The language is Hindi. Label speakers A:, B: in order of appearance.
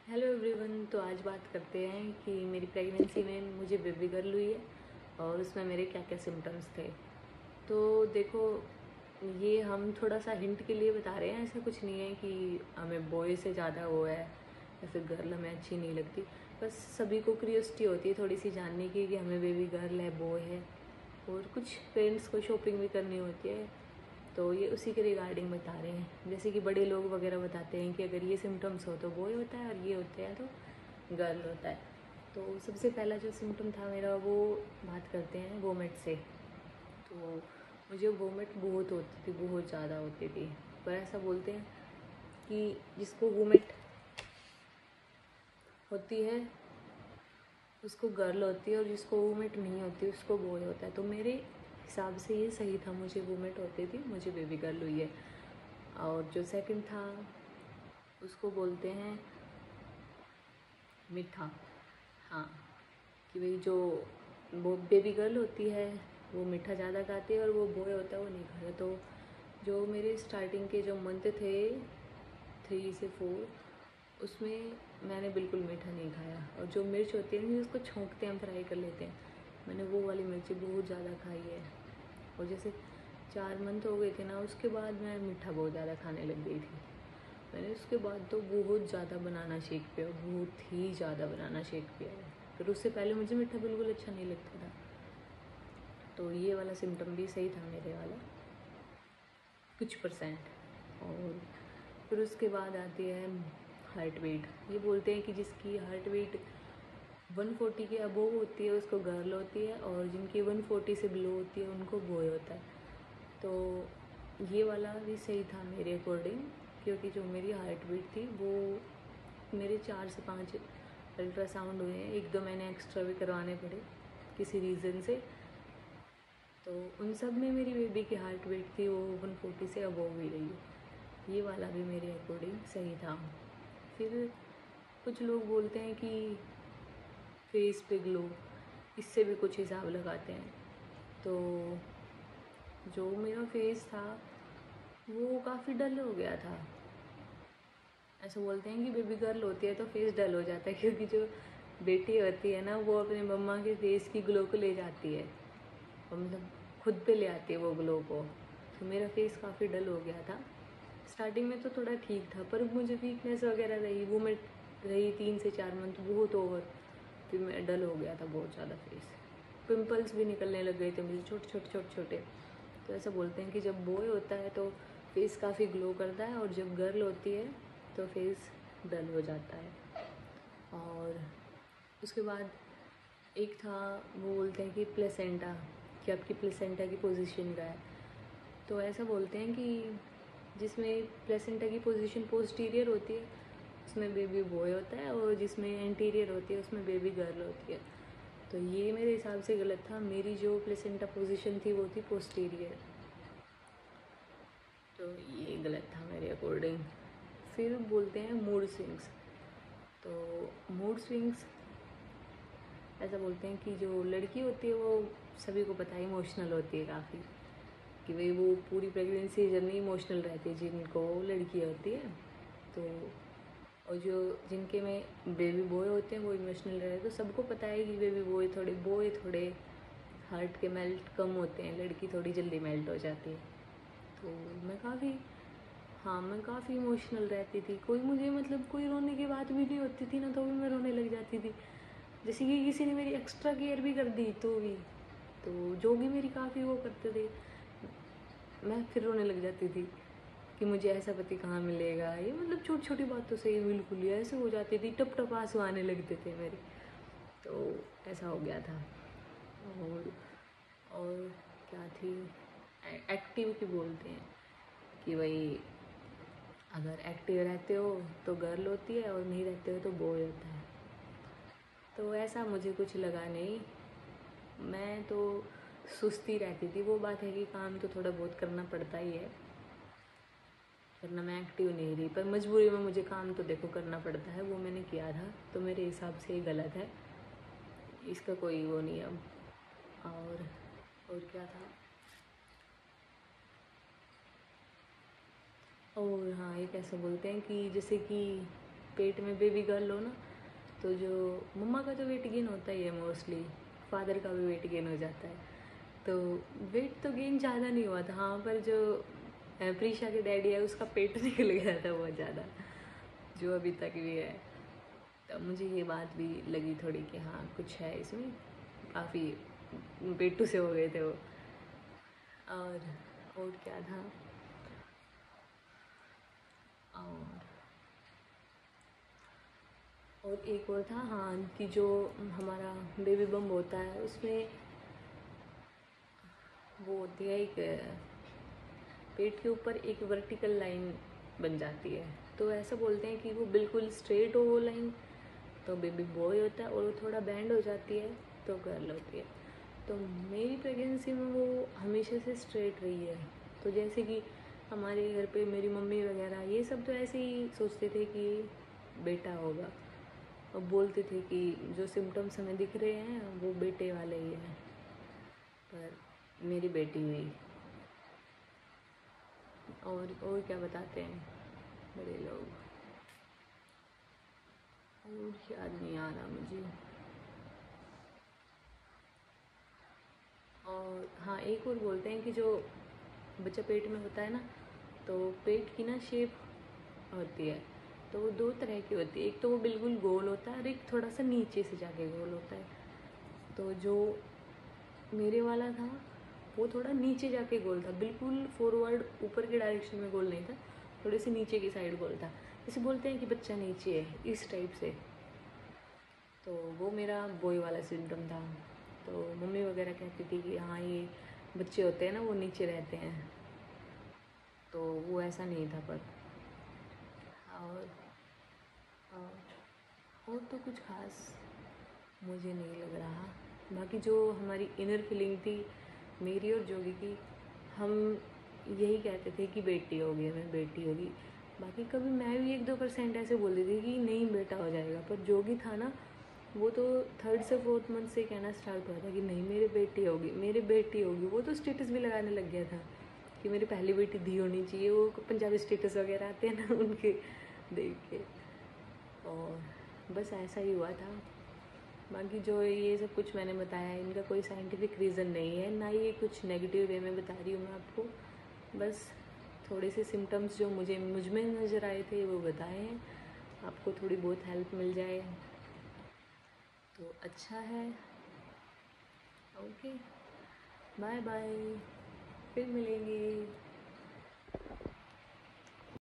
A: Hello everyone. तो आज बात करते हैं कि मेरी प्रेगनेंसी में मुझे बेबी गर्ल हुई है और उसमें मेरे क्या क्या सिम्टम्स थे। तो देखो, ये हम थोड़ा सा हिंट के लिए बता रहे हैं, ऐसा कुछ नहीं है कि हमें बॉय से ज़्यादा वो है या फिर गर्ल हमें अच्छी नहीं लगती। बस सभी को क्यूरियोसिटी होती है थोड़ी सी जानने की कि हमें बेबी गर्ल है, बॉय है, और कुछ पेरेंट्स को शॉपिंग भी करनी होती है। तो ये उसी के रिगार्डिंग बता रहे हैं। जैसे कि बड़े लोग वगैरह बताते हैं कि अगर ये सिम्टम्स हो तो बॉय होता है और ये होते हैं तो गर्ल होता है। तो सबसे पहला जो सिम्टम था मेरा, वो बात करते हैं वोमिट से। तो मुझे वोमिट बहुत होती थी, बहुत ज़्यादा होती थी। पर ऐसा बोलते हैं कि जिसको वोमिट होती है उसको गर्ल होती है और जिसको वोमिट नहीं होती उसको बॉय होता है। तो मेरे हिसाब से ये सही था, मुझे वोमिट होती थी, मुझे बेबी गर्ल हुई है। और जो सेकंड था उसको बोलते हैं मीठा। हाँ, कि भाई जो वो बेबी गर्ल होती है वो मीठा ज़्यादा खाती है और वो बॉय होता है वो नहीं खाता। तो जो मेरे स्टार्टिंग के जो मंथ थे 3 से 4, उसमें मैंने बिल्कुल मीठा नहीं खाया। और जो मिर्च होती है ना उसको छोंकते हैं, हम फ्राई कर लेते हैं, मैंने वो वाली मिर्ची बहुत ज़्यादा खाई है। और जैसे 4 मंथ हो गए थे ना, उसके बाद मैं मीठा बहुत ज़्यादा खाने लग गई थी। मैंने उसके बाद तो बहुत ज़्यादा बनाना शेक पिया, बहुत ही ज़्यादा बनाना शेक पिया है। फिर उससे पहले मुझे मीठा बिल्कुल अच्छा नहीं लगता था। तो ये वाला सिम्टम भी सही था मेरे वाला, कुछ परसेंट। और फिर उसके बाद आती है हार्ट बीट। ये बोलते हैं कि जिसकी हार्ट बीट 140 के अबोव होती है उसको गर्ल होती है, और जिनकी 140 से बिलो होती है उनको बॉय होता है। तो ये वाला भी सही था मेरे अकॉर्डिंग, क्योंकि जो मेरी हार्ट बीट थी वो, मेरे 4 से 5 अल्ट्रासाउंड हुए हैं, 1-2 मैंने एक्स्ट्रा भी करवाने पड़े किसी रीज़न से। तो उन सब में मेरी बेबी की हार्ट बीट थी वो 140 से अबोव ही रही है। ये वाला भी मेरे अकॉर्डिंग सही था। फिर कुछ लोग बोलते हैं कि फेस पे ग्लो, इससे भी कुछ हिसाब लगाते हैं। तो जो मेरा फेस था वो काफ़ी डल हो गया था। ऐसा बोलते हैं कि बेबी गर्ल होती है तो फेस डल हो जाता है, क्योंकि जो बेटी होती है ना वो अपने मम्मा के फेस की ग्लो को ले जाती है, और मतलब खुद पे ले आती है वो ग्लो को। तो मेरा फेस काफ़ी डल हो गया था। स्टार्टिंग में तो थोड़ा ठीक था, पर मुझे वीकनेस वगैरह रही, वो मैं रही 3 से 4 मंथ बहुत ओवर। फिर मैं डल हो गया था बहुत ज़्यादा फेस, पिंपल्स भी निकलने लग गए थे मुझे, छोटे छोटे छोटे छोटे। तो ऐसा बोलते हैं कि जब बॉय होता है तो फेस काफ़ी ग्लो करता है, और जब गर्ल होती है तो फेस डल हो जाता है। और उसके बाद एक था, वो बोलते हैं कि प्लेसेंटा, कि आपकी प्लेसेंटा की पोजीशन क्या है। तो ऐसा बोलते हैं कि जिसमें प्लेसेंटा की पोजीशन पोस्टीरियर होती है उसमें बेबी बॉय होता है, और जिसमें एंटीरियर होती है उसमें बेबी गर्ल होती है। तो ये मेरे हिसाब से गलत था। मेरी जो प्लेसेंटा पोजीशन थी वो थी पोस्टीरियर। तो ये गलत था मेरे अकॉर्डिंग। फिर बोलते हैं मूड स्विंग्स। तो मूड स्विंग्स ऐसा बोलते हैं कि जो लड़की होती है वो, सभी को पता है, इमोशनल होती है काफ़ी, कि भाई वो पूरी प्रेगनेंसी जर्नी इमोशनल रहती है जिनको लड़की होती है। तो और जो जिनके में बेबी बॉय होते हैं वो इमोशनल रहते हैं। तो सबको पता है कि बेबी बॉय थोड़े हार्ट के मेल्ट कम होते हैं, लड़की थोड़ी जल्दी मेल्ट हो जाती है। तो मैं काफ़ी, हाँ, मैं काफ़ी इमोशनल रहती थी। कोई मुझे मतलब कोई रोने की बात भी नहीं होती थी ना, तो भी मैं रोने लग जाती थी। जैसे कि किसी ने मेरी एक्स्ट्रा केयर भी कर दी तो भी, तो जो भी मेरी काफ़ी वो करते थे, मैं फिर रोने लग जाती थी कि मुझे ऐसा पति कहाँ मिलेगा। ये मतलब छोटी छोटी बातों से ही बिल्कुल ही ऐसे हो जाती थी, टप टप आंसू आने लगते थे मेरे। तो ऐसा हो गया था। और और क्या थी, एक्टिविटी बोलते हैं कि भाई अगर एक्टिव रहते हो तो गर्ल होती है और नहीं रहते हो तो बॉय होता है। तो ऐसा मुझे कुछ लगा नहीं, मैं तो सुस्ती रहती थी। वो बात है कि काम तो थोड़ा बहुत करना पड़ता ही है, वरना मैं एक्टिव नहीं रही। पर मजबूरी में मुझे काम तो देखो करना पड़ता है, वो मैंने किया था, तो मेरे हिसाब से ये गलत है, इसका कोई वो नहीं अब। और क्या था, और हाँ, एक ऐसा बोलते हैं कि जैसे कि पेट में बेबी गर्ल हो ना, तो जो मम्मा का तो वेट गेन होता ही है मोस्टली, फादर का भी वेट गेन हो जाता है। तो वेट तो गेन ज़्यादा नहीं हुआ था, हाँ, पर जो प्रीशा के डैडी है उसका पेट निकल गया था बहुत ज़्यादा, जो अभी तक भी है। तो मुझे ये बात भी लगी थोड़ी कि हाँ कुछ है इसमें, काफ़ी पेटू से हो गए थे वो। और क्या था, और एक और था, हाँ, कि जो हमारा बेबी बम्ब होता है उसमें वो होती है एक पेट के ऊपर एक वर्टिकल लाइन बन जाती है, तो ऐसा बोलते हैं कि वो बिल्कुल स्ट्रेट हो वो लाइन तो बेबी बॉय होता है, और वो थोड़ा बैंड हो जाती है तो गर्ल होती है। तो मेरी प्रेगनेंसी में वो हमेशा से स्ट्रेट रही है। तो जैसे कि हमारे घर पे मेरी मम्मी वगैरह ये सब तो ऐसे ही सोचते थे कि बेटा होगा, और बोलते थे कि जो सिम्टम्स हमें दिख रहे हैं वो बेटे वाले ही हैं, पर मेरी बेटी हुई। और क्या बताते हैं बड़े लोग, और याद नहीं आ रहा मुझे। और हाँ, एक और बोलते हैं कि जो बच्चा पेट में होता है ना, तो पेट की ना शेप होती है, तो वो दो तरह की होती है, एक तो वो बिल्कुल गोल होता है और एक थोड़ा सा नीचे से जाके गोल होता है। तो जो मेरे वाला था वो थोड़ा नीचे जाके गोल था, बिल्कुल फॉरवर्ड ऊपर के डायरेक्शन में गोल नहीं था, थोड़े से नीचे की साइड गोल था। जैसे बोलते हैं कि बच्चा नीचे है, इस टाइप से। तो वो मेरा बॉय वाला सिम्टम था। तो मम्मी वगैरह कहती थी कि हाँ ये बच्चे होते हैं ना वो नीचे रहते हैं, तो वो ऐसा नहीं था। पर और और तो कुछ खास मुझे नहीं लग रहा। बाकी जो हमारी इनर फीलिंग थी मेरी और जोगी की, हम यही कहते थे कि बेटी होगी, हमें बेटी होगी। बाकी कभी मैं भी 1-2% ऐसे बोल देती थी कि नहीं बेटा हो जाएगा, पर जोगी था ना वो तो 3rd से 4th मंथ से कहना स्टार्ट हुआ था कि नहीं मेरी बेटी होगी, मेरी बेटी होगी। वो तो स्टेटस भी लगाने लग गया था कि मेरी पहली बेटी धी होनी चाहिए, वो पंजाबी स्टेटस वगैरह आते हैं ना उनके देख के। और बस ऐसा ही हुआ था। बाकी जो ये सब कुछ मैंने बताया इनका कोई साइंटिफिक रीज़न नहीं है, ना ये कुछ नेगेटिव वे में बता रही हूँ मैं आपको। बस थोड़े से सिम्टम्स जो मुझ में नज़र आए थे वो बताए हैं, आपको थोड़ी बहुत हेल्प मिल जाए तो अच्छा है। ओके, बाय बाय, फिर मिलेंगे।